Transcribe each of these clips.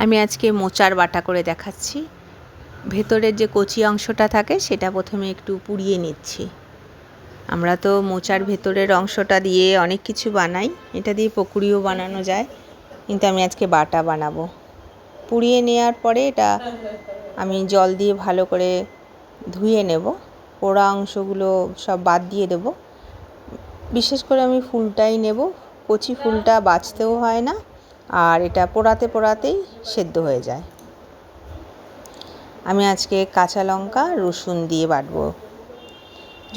আমি আজকে মোচার বাটা করে দেখাচ্ছি। ভেতরের যে কচি অংশটা থাকে সেটা প্রথমে একটু পুড়িয়ে নিচ্ছি। আমরা তো মোচার ভেতরের অংশটা দিয়ে অনেক কিছু বানাই, এটা দিয়ে পকোড়িও বানানো যায়, কিন্তু আমি আজকে বাটা বানাবো। পুড়িয়ে নেওয়ার পরে এটা আমি জল দিয়ে ভালো করে ধুয়ে নেব, পোড়া অংশগুলো সব বাদ দিয়ে দেব। বিশেষ করে আমি ফুলটাই নেব, কচি ফুলটা বাছতেও হয় না, আর এটা পোড়াতে পোড়াতেই সেদ্ধ হয়ে যায়। আমি আজকে কাঁচা লঙ্কা রসুন দিয়ে বাটবো।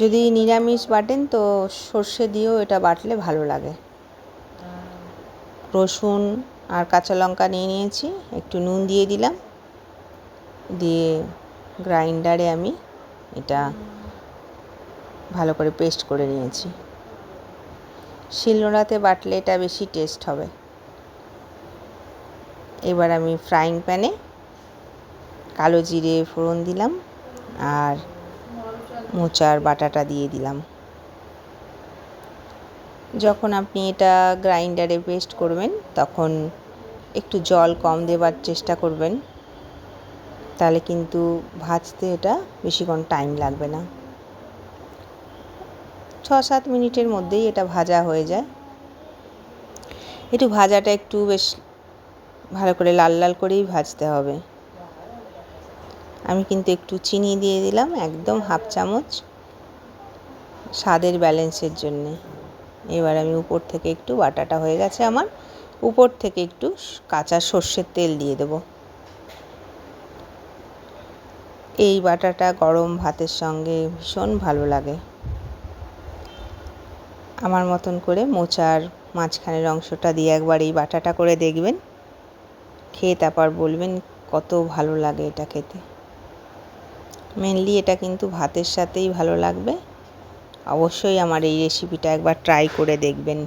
যদি নিরামিষ বাটেন তো সর্ষে দিয়েও এটা বাটলে ভালো লাগে। রসুন আর কাঁচা লঙ্কা নিয়ে নিয়েছি, একটু নুন দিয়ে দিলাম, দিয়ে গ্রাইন্ডারে আমি এটা ভালো করে পেস্ট করে নিয়েছি। শিলনোড়াতে বাটলে এটা বেশি টেস্ট হবে। এবার আমি ফ্রাইং প্যানে কালো জিরে ফোড়ন দিলাম আর মোচার বাটাটা দিয়ে দিলাম। যখন আপনি এটা গ্রাইন্ডারে পেস্ট করবেন তখন একটু জল কম দেবার চেষ্টা করবেন, তাহলে কিন্তু ভাজতে এটা বেশিক্ষণ টাইম লাগবে না। 6-7 মিনিটের মধ্যেই এটা ভাজা হয়ে যায়। একটু ভাজাটা একটু বেশ ভালো করে লাল লাল করেই ভাজতে হবে। আমি কিন্তু একটু চিনি দিয়ে দিলাম, একদম হাফ চামচ, স্বাদের ব্যালেন্সের জন্যে। এবার আমি উপর থেকে একটু বাটাটা হয়ে গেছে আমার, উপর থেকে একটু কাঁচা সর্ষের তেল দিয়ে দেব। এই বাটাটা গরম ভাতের সঙ্গে ভীষণ ভালো লাগে। আমার মতন করে মোচার মাঝখানের অংশটা দিয়ে একবার এই বাটাটা করে দেখবেন, খেয়ে তারপর বলবেন কত ভালো লাগে এটা খেতে। মেনলি এটা কিন্তু ভাতের সাথেই ভালো লাগবে। অবশ্যই আমার এই রেসিপিটা একবার ট্রাই করে দেখবেন।